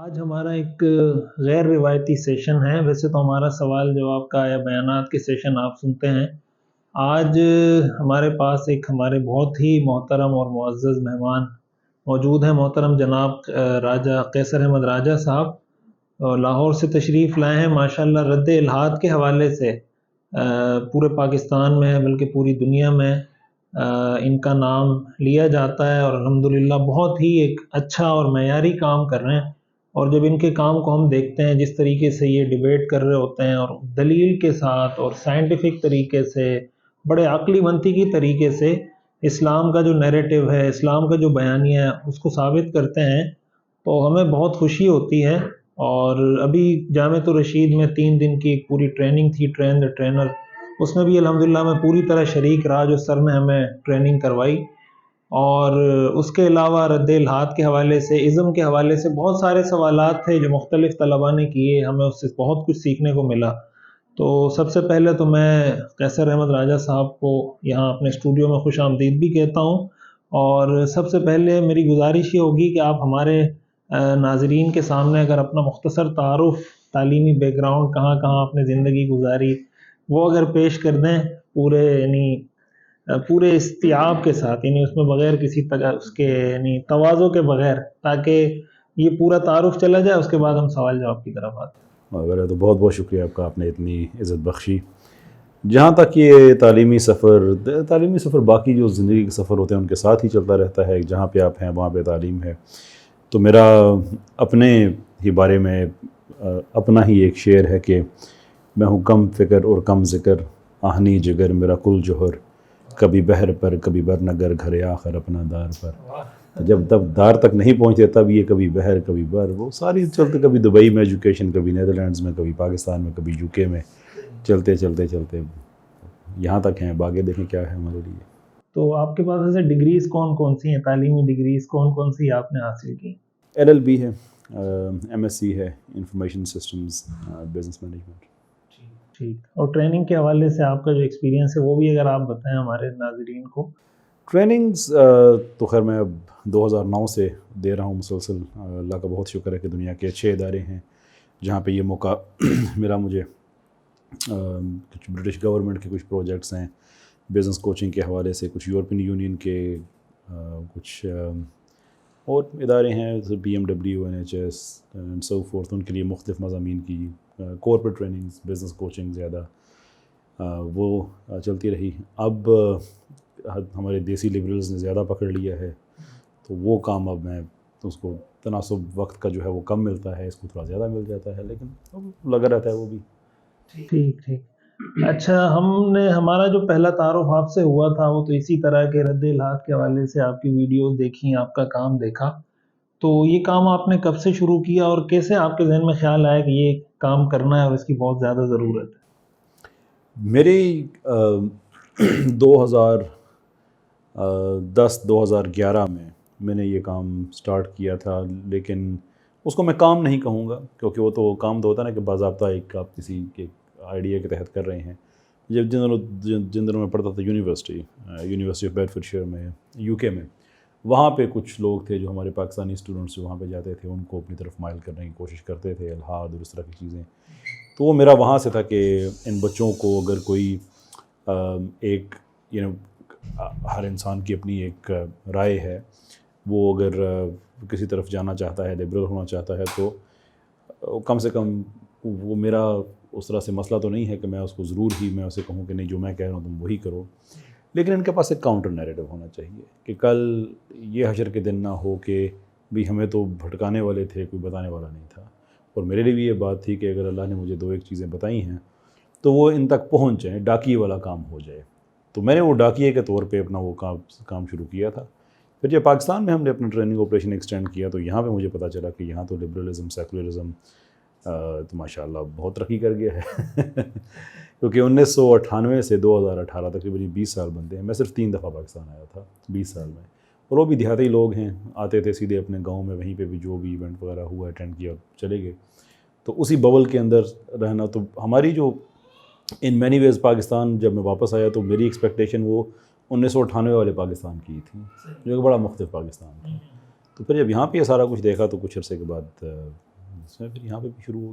आज हमारा एक गैर रिवायती सेशन है। वैसे तो हमारा सवाल जवाब का या बयानात के सेशन आप सुनते हैं। आज हमारे पास एक हमारे बहुत ही मोहतरम और मुअज़्ज़ज़ मेहमान मौजूद हैं। मोहतरम जनाब राजा कैसर अहमद राजा साहब लाहौर से तशरीफ़ लाए हैं। माशाअल्लाह रद्द इल्हाद के हवाले से पूरे पाकिस्तान में बल्कि पूरी दुनिया में इनका नाम लिया जाता है और अल्हम्दुलिल्लाह बहुत ही एक अच्छा और मयारी काम कर रहे हैं। और जब इनके काम को हम देखते हैं, जिस तरीके से ये डिबेट कर रहे होते हैं और दलील के साथ और साइंटिफिक तरीके से, बड़े अक्ली मंतिकी तरीके से इस्लाम का जो नैरेटिव है, इस्लाम का जो बयानिया है, उसको साबित करते हैं, तो हमें बहुत खुशी होती है। और अभी जामिअतुर रशीद में 3 दिन की एक पूरी ट्रेनिंग थी, ट्रेन द ट्रेनर, उसमें भी अल्हम्दुलिल्लाह मैं पूरी तरह शरीक रहा, जो सर ने हमें ट्रेनिंग करवाई। और उसके अलावा रद्द इल्हाद के हवाले से, इज़्म के हवाले से बहुत सारे सवालात थे जो मुख्तलिफ़ तलबा ने किए, हमें उससे बहुत कुछ सीखने को मिला। तो सबसे पहले तो मैं कैसर अहमद राजा साहब को यहाँ अपने स्टूडियो में खुशामदीद भी कहता हूँ। और सबसे पहले मेरी गुजारिश ये होगी कि आप हमारे नाज़रीन के सामने अगर अपना मुख्तसर तारुफ़, तालीमी बैकग्राउंड, कहाँ कहाँ आपने ज़िंदगी गुजारी, वो अगर पेश कर दें पूरे इस्तियाब के साथ, यानी उसमें बग़ैर किसी उसके यानी तवाज़ो के बग़ैर, ताकि ये पूरा तारुफ़ चला जाए, उसके बाद हम सवाल जवाब की तरफ आते हैं। वगैरह तो बहुत बहुत शुक्रिया आपका, आपने इतनी इज़्ज़त बख्शी। जहाँ तक ये तालीमी सफ़र बाकी जो ज़िंदगी के सफ़र होते हैं उनके साथ ही चलता रहता है। जहाँ पे आप हैं वहाँ पे तालीम है। तो मेरा अपने ही बारे में अपना ही एक शेर है कि मैं हूँ कम फ़िक्र और कम ज़िक्र, आहनी जिगर मेरा कुल जोहर, कभी बहर पर कभी बरनगर, घर आखिर अपना दार पर। जब तब दार तक नहीं पहुँचते तब ये कभी बहर कभी बर, वो सारी चलते, कभी दुबई में एजुकेशन, कभी नीदरलैंड्स में, कभी पाकिस्तान में, कभी यूके में, चलते चलते चलते यहाँ तक हैं। अब आगे देखें क्या है हमारे लिए। तो आपके पास ऐसे डिग्रीज़ कौन कौन सी हैं, तालीमी डिग्रीज़ कौन कौन सी आपने हासिल की? LLB है, MSc है, इंफॉर्मेशन सिस्टम्स, बिज़नेस मैनेजमेंट। ठीक। और ट्रेनिंग के हवाले से आपका जो एक्सपीरियंस है वो भी अगर आप बताएं हमारे नाज़रीन को। ट्रेनिंग्स तो खैर मैं अब 2009 से दे रहा हूँ मुसलसल। अल्लाह का बहुत शुक्र है कि दुनिया के अच्छे इदारे हैं जहाँ पे ये मौका मिला मुझे। कुछ ब्रिटिश गवर्नमेंट के कुछ प्रोजेक्ट्स हैं बिज़नेस कोचिंग के हवाले से, कुछ यूरोपियन यूनियन के कुछ और इदारे हैं जैसे BMW, NHS and so fourth, उनके लिए मुख्तलिफ मज़ामीन की कॉर्पोरेट ट्रेनिंग्स, बिज़नेस कोचिंग ज़्यादा वो चलती रही। अब हमारे देसी लिबरल्स ने ज़्यादा पकड़ लिया है, तो वो काम अब मैं उसको तनासुब वक्त का जो है वो कम मिलता है, इसको थोड़ा ज़्यादा मिल जाता है, लेकिन अब लगा रहता है वो भी। ठीक ठीक। अच्छा, हमारा जो पहला तारुफ आपसे हुआ था वो तो इसी तरह के रद्द इल्हाद के हवाले से, आपकी वीडियोस देखी, आपका काम देखा। तो ये काम आपने कब से शुरू किया और कैसे आपके जहन में ख्याल आया कि ये काम करना है और इसकी बहुत ज़्यादा ज़रूरत है? मेरी 2010-2011 में मैंने ये काम स्टार्ट किया था, लेकिन उसको मैं काम नहीं कहूँगा, क्योंकि वो तो काम तो होता है ना कि बाज़ाब्ता एक आप किसी के आइडिया के तहत कर रहे हैं। जब जिन दिनों में पढ़ता था यूनिवर्सिटी ऑफ बेडफोर्डशायर में, यूके में, वहाँ पे कुछ लोग थे जो हमारे पाकिस्तानी स्टूडेंट्स जो वहाँ पे जाते थे, उनको अपनी तरफ माइल करने की कोशिश करते थे, इल्हाद और इस तरह की चीज़ें। तो वो मेरा वहाँ से था कि इन बच्चों को अगर कोई एक हर इंसान की अपनी एक राय है, वो अगर किसी तरफ जाना चाहता है, लिबरल होना चाहता है, तो कम से कम वो मेरा उस तरह से मसला तो नहीं है कि मैं उसको ज़रूर ही मैं उसे कहूँ कि नहीं जो मैं कह रहा हूँ तुम वही करो, लेकिन इनके पास एक काउंटर नैरेटिव होना चाहिए कि कल ये हशर के दिन ना हो कि भी हमें तो भटकाने वाले थे, कोई बताने वाला नहीं था। और मेरे लिए भी ये बात थी कि अगर अल्लाह ने मुझे 2-1 चीज़ें बताई हैं तो वो इन तक पहुँच जाए, डाकिए वाला काम हो जाए। तो मैंने वो डाकिए के तौर पे अपना वो काम शुरू किया था। फिर जब पाकिस्तान में हमने अपना ट्रेनिंग ऑपरेशन एक्सटेंड किया तो यहाँ पे मुझे पता चला कि यहाँ तो लिबरलिज़म, सेकुलरिज़म तो माशाल्लाह बहुत तरक्की कर गया है क्योंकि 1998 से 2018 तकरीबन 20 साल बनते हैं। मैं सिर्फ 3 दफ़ा पाकिस्तान आया था 20 साल में, और वो भी देहाती लोग हैं, आते थे सीधे अपने गाँव में, वहीं पे भी जो भी इवेंट वगैरह हुआ अटेंड किया, चले गए। तो उसी बबल के अंदर रहना, तो हमारी जो इन मैनी वेज़ पाकिस्तान जब मैं वापस आया तो मेरी एक्सपेक्टेशन वो 1998 वाले पाकिस्तान की थी, जो कि बड़ा मुख्तलिफ पाकिस्तान था। तो फिर जब यहाँ पे ये सारा कुछ देखा तो कुछ अरसे के बाद اس میں پھر یہاں پہ بھی شروع ہو